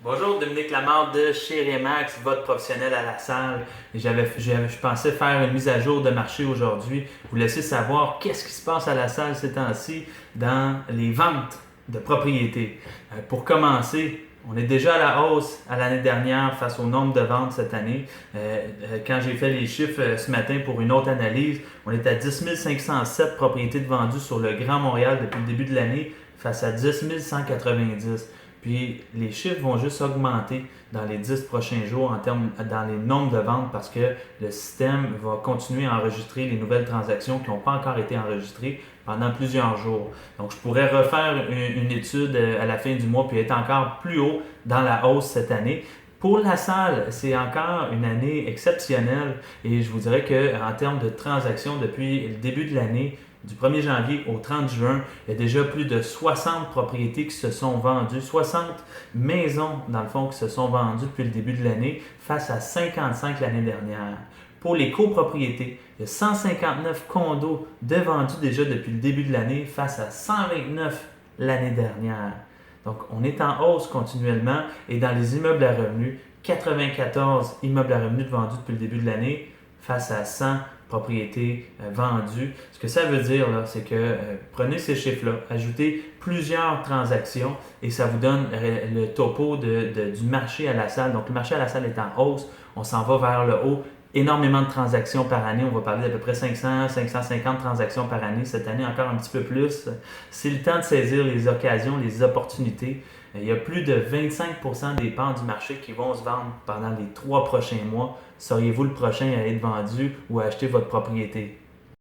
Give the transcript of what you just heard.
Bonjour, Dominique Lamarre de chez Remax, votre professionnel à la salle. Je pensais faire une mise à jour de marché aujourd'hui, vous laisser savoir qu'est-ce qui se passe à la salle ces temps-ci dans les ventes de propriétés. Pour commencer, on est déjà à la hausse à l'année dernière face au nombre de ventes cette année. Quand j'ai fait les chiffres ce matin pour une autre analyse, on est à 10 507 propriétés de vendues sur le Grand Montréal depuis le début de l'année face à 10 190. Puis les chiffres vont juste augmenter dans les 10 prochains jours dans les nombres de ventes parce que le système va continuer à enregistrer les nouvelles transactions qui n'ont pas encore été enregistrées pendant plusieurs jours. Donc je pourrais refaire une étude à la fin du mois puis être encore plus haut dans la hausse cette année. Pour la salle, c'est encore une année exceptionnelle et je vous dirais qu'en termes de transactions depuis le début de l'année, du 1er janvier au 30 juin, il y a déjà plus de 60 propriétés qui se sont vendues, 60 maisons dans le fond qui se sont vendues depuis le début de l'année face à 55 l'année dernière. Pour les copropriétés, il y a 159 condos de vendus déjà depuis le début de l'année face à 129 l'année dernière. Donc, on est en hausse continuellement et dans les immeubles à revenus, 94 immeubles à revenus vendus depuis le début de l'année face à 100 propriétés vendues. Ce que ça veut dire, là, c'est que prenez ces chiffres-là, ajoutez plusieurs transactions et ça vous donne le topo du marché à la salle. Donc, le marché à la salle est en hausse, on s'en va vers le haut. Énormément de transactions par année. On va parler d'à peu près 500, 550 transactions par année. Cette année, encore un petit peu plus. C'est le temps de saisir les occasions, les opportunités. Il y a plus de 25% des parts du marché qui vont se vendre pendant les 3 prochains mois. Seriez-vous le prochain à être vendu ou à acheter votre propriété?